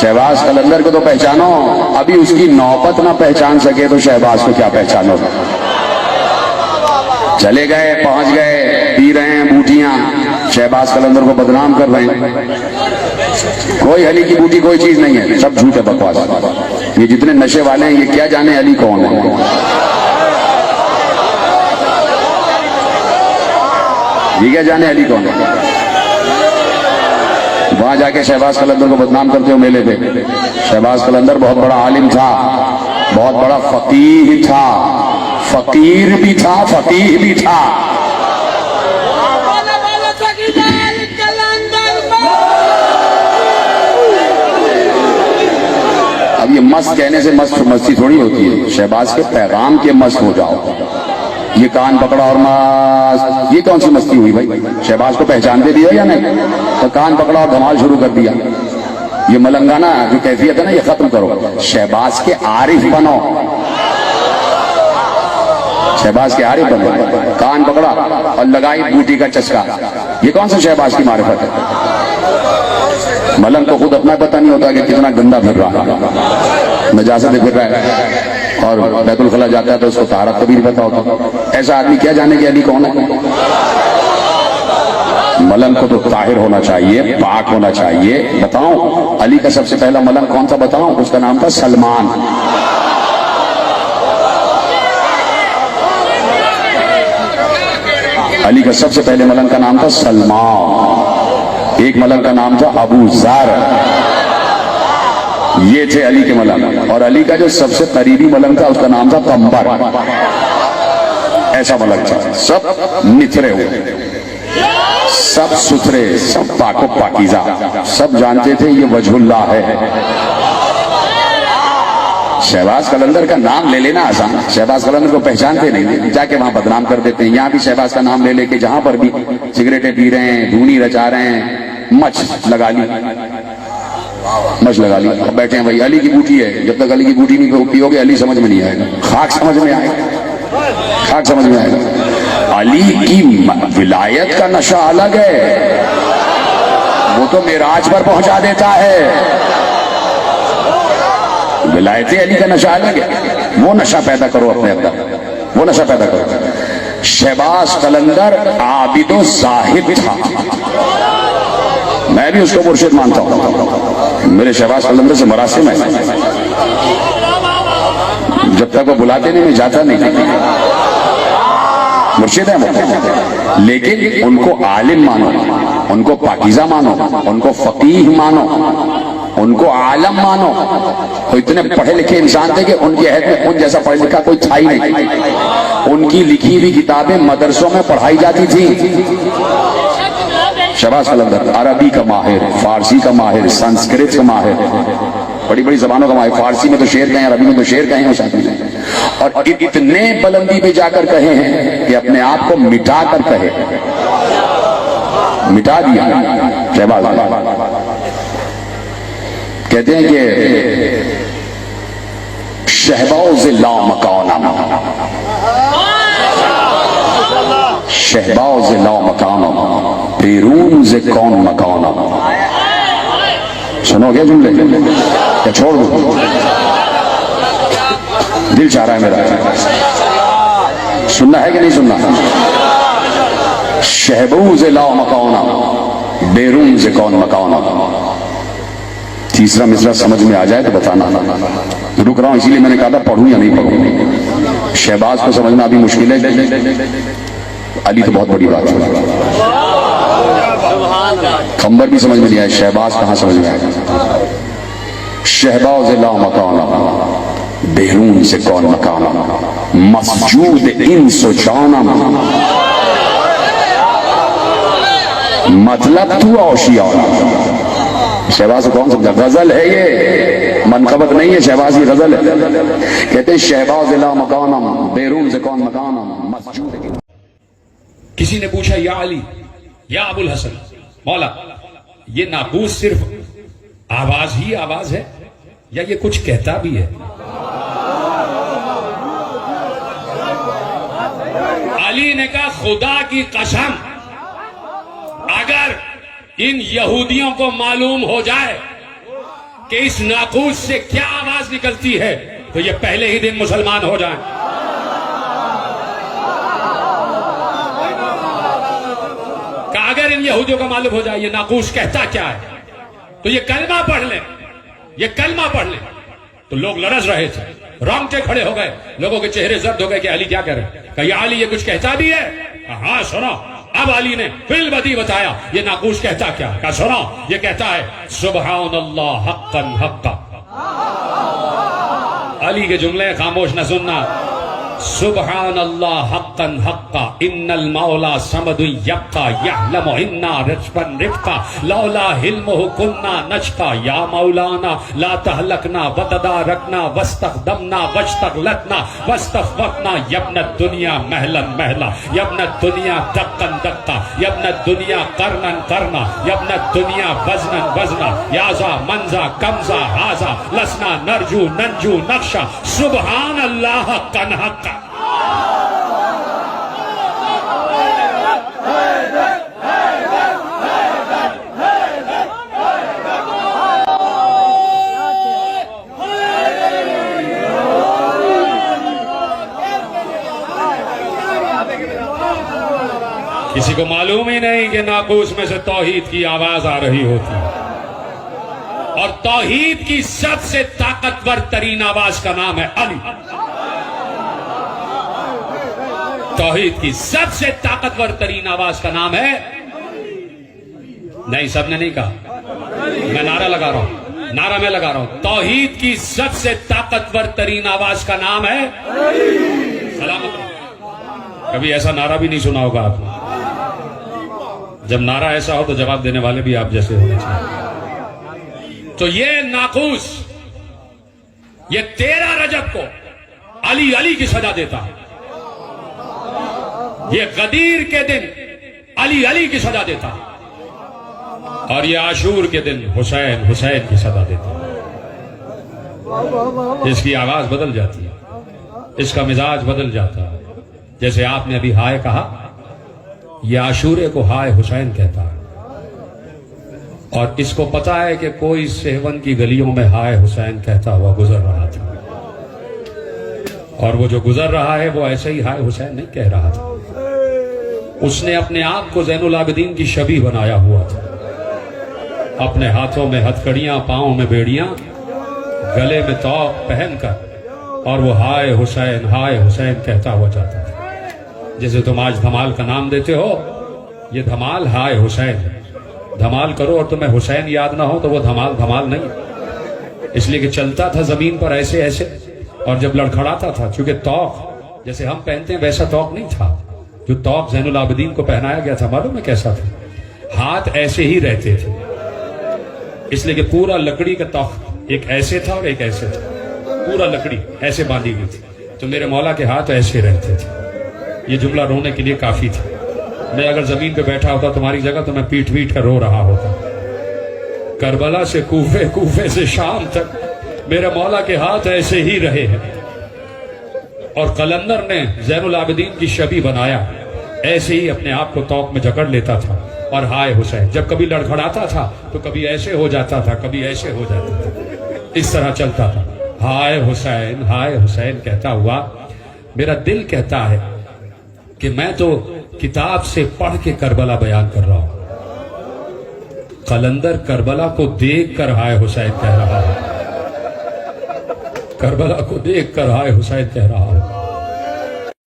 शहबाज कलंदर को तो पहचानो, अभी उसकी नौबत ना पहचान सके तो शहबाज को क्या पहचानो। चले गए, पहुंच गए, पी रहे हैं बूटियां, शहबाज कलंदर को बदनाम कर रहे हैं। कोई अली की बूटी कोई चीज नहीं है, सब झूठ है, बकवास। ये जितने नशे वाले हैं ये क्या जाने अली कौन है। ये क्या जाने अली कौन है। वहां जाके शहबाज कलंदर को बदनाम करते हो मेले पे। शहबाज कलंदर बहुत बड़ा आलिम था, बहुत बड़ा फकीह था, फकीर भी था, फकीह भी था। अब ये मस्त कहने से मस्ती थोड़ी होती है। शहबाज के पैगाम के मस्त हो जाओ। ये कान पकड़ा और मस्त, ये कौन सी मस्ती हुई भाई। शहबाज को पहचानते भी हो या नहीं, तो कान पकड़ा और धमाल शुरू कर दिया। ये मलंगाना जो कैफियत है ना, ये खत्म करो। शहबाज के आरिफ बनो, शहबाज के आरिफ बनो। कान पकड़ा और लगाई बूटी का चस्का, ये कौन सा शहबाज की मारिफत है। मलंग को खुद अपना पता नहीं होता कि कितना गंदा फिर रहा है, नजासत फिर रहा है, और बैतुल खला जाता है तो उसको तारक कभी नहीं पता होता। ऐसा आदमी क्या जाने कि अली कौन है। मलंग को तो ताहिर होना चाहिए, पाक होना चाहिए। बताऊं अली का सबसे पहला मलंग कौन सा बताऊं, उसका नाम था सलमान। अली का सबसे पहले मलंग का नाम था सलमान। एक मलंग का नाम था अबू ज़र। ये थे अली के मलंग। और अली का जो सबसे करीबी मलंग था उसका नाम था कंबर। ऐसा मलंग था। सब निथरे हुए, सब सुथरे, सब पाको पाकीज़ा, सब जानते थे ये वजहुल्लाह है। शहबाज कलंदर का नाम ले लेना आसान, शहबाज कलंदर को पहचानते नहीं, जाके वहां बदनाम कर देते हैं। यहाँ भी शहबाज का नाम ले लेके जहां पर भी सिगरेटें पी रहे हैं, धूनी रचा रहे हैं, मच लगा ली, मच लगा ली। अब बैठे हैं भाई अली की बूटी है, जब तक अली की बूटी नहीं पियोगे अली समझ में नहीं आएगा। खाक समझ में आएगा, खाक समझ में आएगा। अली की विलायत का नशा अलग है, वो तो मेराज पर पहुंचा देता है। विलायत अली का नशा अलग है, वो नशा पैदा करो अपने अंदर, वो नशा पैदा करो। शहबाज कलंदर आबिदो जाहिद था, मैं भी उसको मुर्शिद मानता हूं। मेरे शहबाज कलंदर से मरासिम है, जब तक वो बुलाते नहीं मैं जाता नहीं। मुर्शिद है वो, लेकिन उनको आलिम मानो, उनको पाकीज़ा मानो, उनको फकीह मानो, उनको आलम मानो। वो इतने पढ़े लिखे इंसान थे कि उनके अहद में उन जैसा पढ़ा लिखा कोई था ही नहीं। उनकी लिखी हुई किताबें मदरसों में पढ़ाई जाती थी। शहबाज कलंदर अरबी का माहिर, फारसी का माहिर, संस्कृत का माहिर, बड़ी बड़ी जबानों का माहिर। फारसी में तो शेर कहें, अरबी में तो शेर कहें, उस आदमी ने। और इतने बुलंदी पे जाकर कहे हैं कि अपने आप को मिटा कर कहे, मिटा दिया शहबाज। कहते हैं कि शहबाज ला मकाना, शहबाज ला मकाना, बेरून से कौन मकाना। सुनोगे जुमले या छोड़ दो, दिल चाह रहा है मेरा, सुनना है कि नहीं सुनना। शहबाज ला मकाना, बेरून से कौन मकाना। तीसरा मिसरा समझ में आ जाए तो बताना। रुक रहा हूं इसीलिए मैंने कहा था पढ़ूं या नहीं पढ़ूं। शहबाज को समझना अभी मुश्किल है, अली तो बहुत बड़ी बात है। कंबर भी समझ में नहीं आया, शहबाज कहां समझ में आएगा। शहबाज ला मकाना, बेरून से कौन मकाना, मसजूद इंसो जाना, मतलब तू औशियाना। शहबाज को कौन समझा, गजल है ये, मनकबत नहीं है। शहबाज की गजल है। कहते हैं शहबाज ला मकानम, बेरून से कौन मकानम, मसजूद। किसी ने पूछा या अली या अबुल हसन, मौला ये नाबूस सिर्फ आवाज ही आवाज है या ये कुछ कहता भी है। अली ने कहा खुदा की कसम, अगर इन यहूदियों को मालूम हो जाए کہ اس ناقوس سے کیا آواز نکلتی ہے تو یہ پہلے ہی دن مسلمان ہو جائیں. کہ اگر ان یہودیوں کا معلوم ہو جائے یہ ناقوس کہتا کیا ہے تو یہ کلمہ پڑھ لیں، یہ کلمہ پڑھ لیں. تو لوگ لرز رہے تھے، رونگٹے کھڑے ہو گئے، لوگوں کے چہرے زرد ہو گئے کہ علی کیا کہہ رہے ہیں. کہ یا علی یہ کچھ کہتا بھی ہے؟ ہاں سنو. اب علی نے فی البدی بتایا یہ ناقوس کہتا کیا. کہا سنو یہ کہتا ہے سبحان اللہ حقا حقا. علی کے جملے خاموش نہ سننا. سبحان اللہ حقا حقا ان المولا صمد یبقا یعلم انا رجبا رفقا لولا حلمه كنا نشقا یا مولانا لا تهلكنا وتداركنا واستخدمنا واستغلتنا واستفقنا یا ابن الدنیا مہلا مہلا یا ابن الدنیا دقا دقا یا ابن الدنیا قرنا قرنا یا ابن الدنیا وزنا وزنا یا ذا منزا کمزا ہازا لسنا نرجو ننجو نقشا سبحان اللہ حقا حقا. کسی کو معلوم ہی نہیں کہ ناقوس میں سے توحید کی آواز آ رہی ہوتی ہے. اور توحید کی سب سے طاقتور ترین آواز کا نام ہے علی. توحید کی سب سے طاقتور ترین آواز کا نام ہے، نہیں سب نے نہیں کہا، میں نعرہ لگا رہا ہوں، نعرہ میں لگا رہا ہوں. توحید کی سب سے طاقتور ترین آواز کا نام ہے سلامت. کبھی ایسا نعرہ بھی نہیں سنا ہوگا آپ نے. جب نعرہ ایسا ہو تو جواب دینے والے بھی آپ جیسے ہونے چاہیے. تو یہ ناقوس یہ 13 رجب کو علی علی کی سزا دیتا ہے. یہ غدیر کے دن علی علی کی سزا دیتا ہے اور یہ عاشور کے دن حسین حسین کی سزا دیتا ہے. اس کی آواز بدل جاتی ہے، اس کا مزاج بدل جاتا ہے. جیسے آپ نے ابھی ہائے کہا، یہ عاشورے کو ہائے حسین کہتا ہے. اور اس کو پتا ہے کہ کوئی سہون کی گلیوں میں ہائے حسین کہتا ہوا گزر رہا تھا، اور وہ جو گزر رہا ہے وہ ایسے ہی ہائے حسین نہیں کہہ رہا تھا. اس نے اپنے آپ کو زین العابدین کی شبیہ بنایا ہوا تھا. اپنے ہاتھوں میں ہتھکڑیاں، پاؤں میں بیڑیاں، گلے میں طوق پہن کر، اور وہ ہائے حسین کہتا ہوا جاتا تھا. جیسے تم آج دھمال کا نام دیتے ہو، یہ دھمال ہائے حسین ہے. دھمال کرو اور تمہیں حسین یاد نہ ہو تو وہ دھمال دھمال نہیں. اس لیے کہ چلتا تھا زمین پر ایسے ایسے، اور جب لڑکھڑاتا تھا، چونکہ طوق جیسے ہم پہنتے ہیں ویسا طوق نہیں تھا. جو طوق زین العابدین کو پہنایا گیا تھا معلوم ہے کیسا تھا؟ ہاتھ ایسے ہی رہتے تھے، اس لیے کہ پورا لکڑی کا طوق ایک ایسے تھا اور ایک ایسے تھا. پورا لکڑی ایسے باندھی ہوئی تھی. تو میرے مولا کے ہاتھ ایسے رہتے تھے. یہ جملہ رونے کے لیے کافی تھا. میں اگر زمین پہ بیٹھا ہوتا تمہاری جگہ تو میں پیٹ پیٹ کر رو رہا ہوتا. کربلا سے کوفے، کوفے سے شام تک میرے مولا کے ہاتھ ایسے ہی رہے ہیں. اور قلندر نے زین العابدین کی شبیہ بنایا، ایسے ہی اپنے آپ کو طوق میں جکڑ لیتا تھا. اور ہائے حسین جب کبھی لڑکھڑاتا تھا تو کبھی ایسے ہو جاتا تھا، کبھی ایسے ہو جاتا تھا. اس طرح چلتا تھا. ہائے حسین کہتا ہوا میرا دل کہتا ہے کہ میں تو کتاب سے پڑھ کے کربلا بیان کر رہا ہوں. قلندر کربلا کو دیکھ کر ہائے حسین کہہ رہا ہے. کربلا کو دیکھ کر ہائے حسین کہہ رہا ہوں.